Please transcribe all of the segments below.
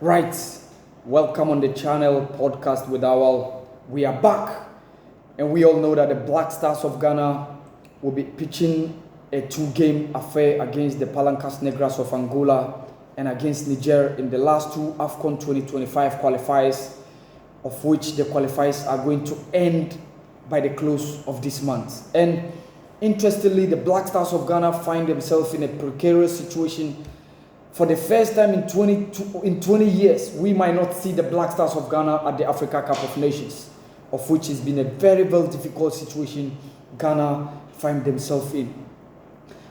Right, welcome on the channel podcast with our. We are back, and we all know that the Black Stars of Ghana will be pitching a two-game affair against the Palancas Negras of Angola and against Niger in the last two Afcon 2025 qualifiers, of which the qualifiers are going to end by the close of this month. And interestingly, the Black Stars of Ghana find themselves in a precarious situation. For the first time in 20 years, we might not see the Black Stars of Ghana at the Africa Cup of Nations, of which has been a very, very difficult situation Ghana find themselves in.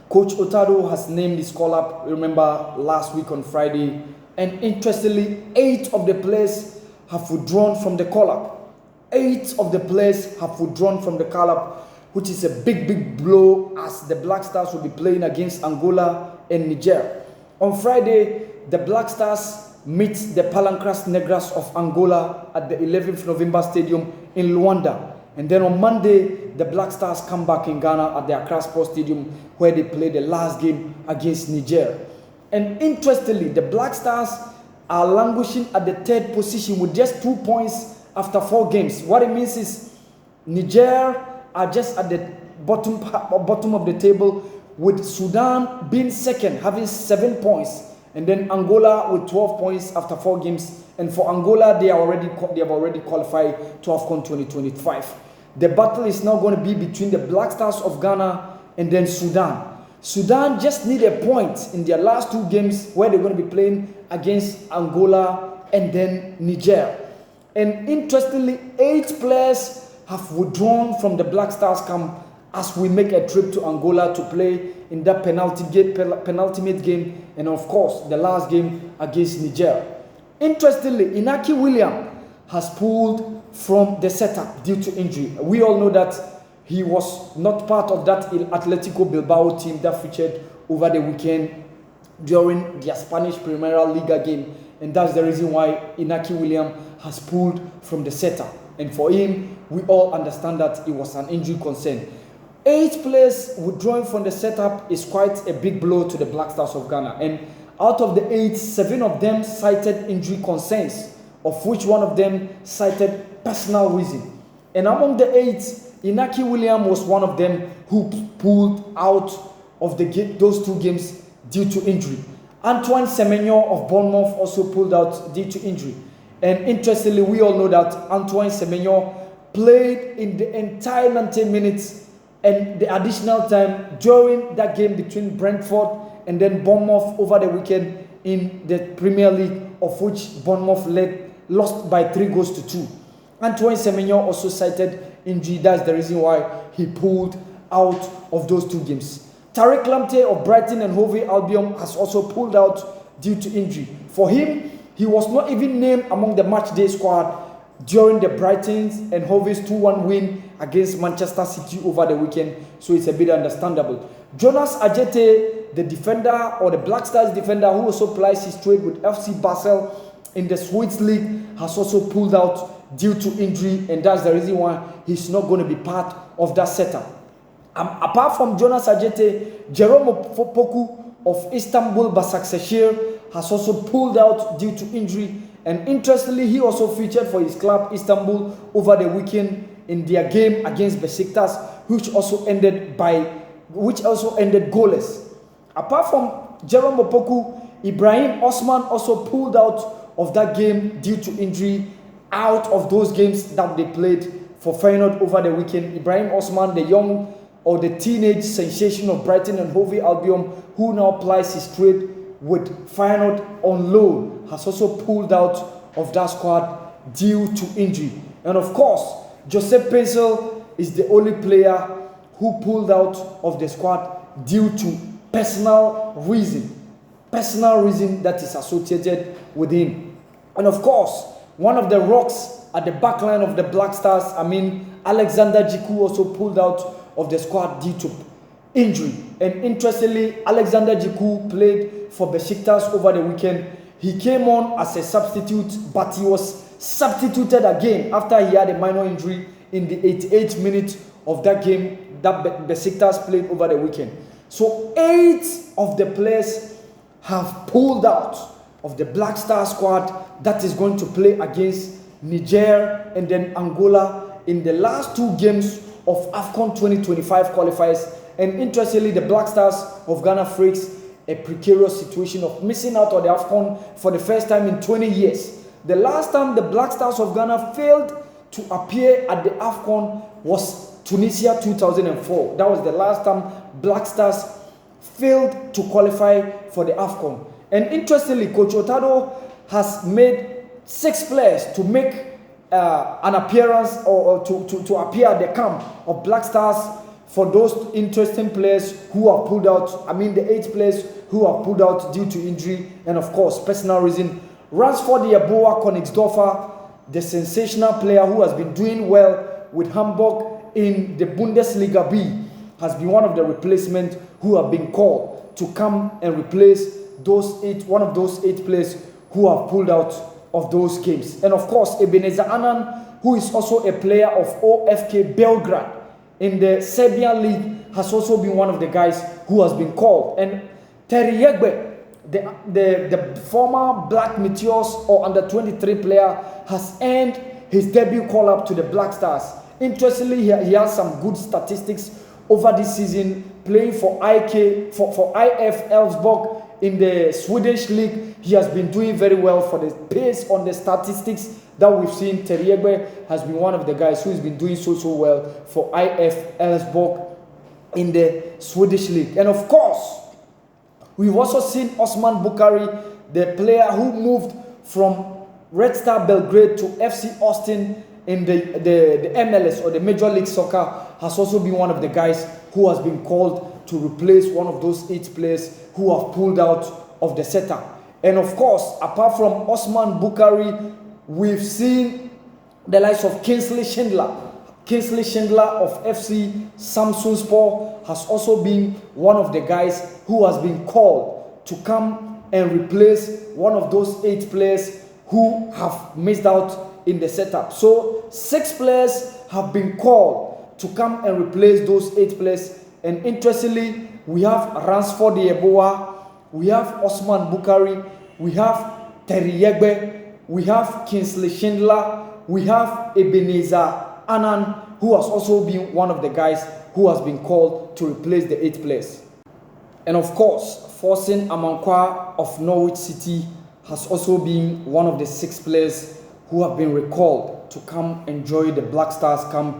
Coach Otado has named his call-up, remember, last week on Friday, and interestingly, 8 of the players have withdrawn from the call-up. 8 of the players have withdrawn from the call-up, which is a big, big blow as the Black Stars will be playing against Angola and Niger. On Friday, the Black Stars meet the Palancas Negras of Angola at the 11th November Stadium in Luanda. And then on Monday, the Black Stars come back in Ghana at the Accra Sports Stadium where they play the last game against Niger. And interestingly, the Black Stars are languishing at the 3rd position with just 2 points after 4 games. What it means is Niger are just at the bottom of the table, with Sudan being second, having 7 points, and then Angola with 12 points after 4 games. And for Angola, they have already qualified to Afcon 2025. The battle is now going to be between the Black Stars of Ghana and then Sudan. Sudan just need a point in their last 2 games where they're going to be playing against Angola and then Niger. And interestingly, 8 players have withdrawn from the Black Stars camp as we make a trip to Angola to play in that penultimate game, and of course the last game against Niger. Interestingly, Inaki William has pulled from the setup due to injury. We all know that he was not part of that Atletico Bilbao team that featured over the weekend during their Spanish Primera Liga game, and that's the reason why Inaki William has pulled from the setup. And for him, we all understand that it was an injury concern. 8 players withdrawing from the setup is quite a big blow to the Black Stars of Ghana. And out of the 8, 7 of them cited injury concerns, of which one of them cited personal reason. And among the 8, Inaki William was one of them who pulled out of those 2 games due to injury. Antoine Semenyo of Bournemouth also pulled out due to injury. And interestingly, we all know that Antoine Semenyo played in the entire 90 minutes and the additional time during that game between Brentford and then Bournemouth over the weekend in the Premier League, of which Bournemouth lost by 3 goals to 2. Antoine Semenyo also cited injury. That's the reason why he pulled out of those 2 games. Tariq Lamptey of Brighton and Hove Albion has also pulled out due to injury. For him, he was not even named among the matchday squad during the Brighton's and Hove's 2-1 win against Manchester City over the weekend, so it's a bit understandable. Jonas Ajete, the defender, or the Black Stars defender, who also plies his trade with FC Basel in the Swiss League, has also pulled out due to injury, and that's the reason why he's not going to be part of that setup. Apart from Jonas Ajete, Jerome Opoku of Istanbul Basaksehir has also pulled out due to injury. And interestingly, he also featured for his club Istanbul over the weekend in their game against Besiktas, which also ended goalless. Apart from Jerome Opoku, Ibrahim Osman also pulled out of that game due to injury. Out of those games that they played for Feyenoord over the weekend, Ibrahim Osman, the young or the teenage sensation of Brighton and Hove Albion, who now plies his trade with Feyenoord on loan, has also pulled out of that squad due to injury. And of course, Joseph Pencil is the only player who pulled out of the squad due to personal reason that is associated with him. And of course, one of the rocks at the back line of the Black Stars, Alexander Jiku, also pulled out of the squad due to injury. And interestingly, Alexander Jiku played for Besiktas over the weekend. He came on as a substitute, but he was substituted again after he had a minor injury in the 88th minute of that game that Besiktas played over the weekend. So 8 of the players have pulled out of the Black Star squad that is going to play against Niger and then Angola in the last 2 games of Afcon 2025 qualifiers. And interestingly, the Black Stars of Ghana faced a precarious situation of missing out on the Afcon for the first time in 20 years. The last time the Black Stars of Ghana failed to appear at the Afcon was Tunisia 2004. That was the last time Black Stars failed to qualify for the Afcon. And interestingly, Coach Otado has made 6 players to make an appearance or to appear at the camp of Black Stars. For those interesting players who have pulled out, the 8 players who have pulled out due to injury and of course personal reason. Ransford Yeboah Königsdorfer, the sensational player who has been doing well with Hamburg in the Bundesliga B, has been one of the replacements who have been called to come and replace one of those 8 players who have pulled out of those games. And of course, Ebenezer Annan, who is also a player of OFK Belgrade in the Serbian league, has also been one of the guys who has been called. And Terry Yegbe, the former Black Meteors or under 23 player, has earned his debut call up to the Black Stars. Interestingly, he has some good statistics over this season, playing for IF Elfsborg in the Swedish league. He has been doing very well for the pace on the statistics that we've seen. Teriegbe has been one of the guys who has been doing so well for IF Elfsborg in the Swedish league. And of course, we've also seen Osman Bukari, the player who moved from Red Star Belgrade to FC Austin in the MLS or the Major League Soccer, has also been one of the guys who has been called to replace one of those 8 players who have pulled out of the setup. And of course, apart from Osman Bukari, we've seen the likes of Kingsley Schindler. Kingsley Schindler of FC Samsunspor has also been one of the guys who has been called to come and replace one of those 8 players who have missed out in the setup. So 6 players have been called to come and replace those 8 players. And interestingly, we have Ransford Yeboah, we have Osman Bukari, we have Terry Yegbe, we have Kingsley Schindler, we have Ebenezer Annan, who has also been one of the guys who has been called to replace the 8 players. And of course, Forsen Amankwa of Norwich City has also been one of the 6 players who have been recalled to come enjoy the Black Stars camp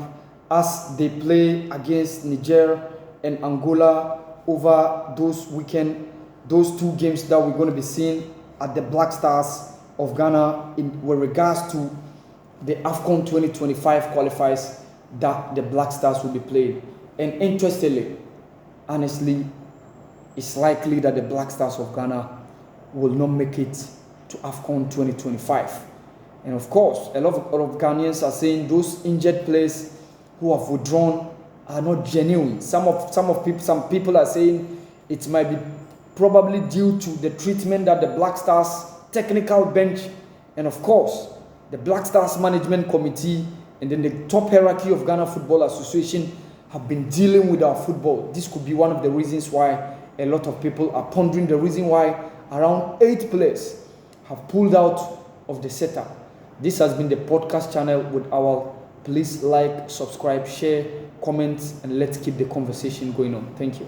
as they play against Niger and Angola over those 2 games that we're going to be seeing at the Black Stars of Ghana with regards to the Afcon 2025 qualifiers that the Black Stars will be playing. And interestingly, honestly, it's likely that the Black Stars of Ghana will not make it to Afcon 2025. And of course, a lot of Ghanaians are saying those injured players who have withdrawn are not genuine. Some people are saying it might be probably due to the treatment that the Black Stars technical bench and of course the Black Stars management committee and then the top hierarchy of Ghana Football Association have been dealing with our football. This could be one of the reasons why a lot of people are pondering the reason why around 8 players have pulled out of the setup. This has been the podcast channel with our. Please like, subscribe, share, comment, and let's keep the conversation going on. Thank you.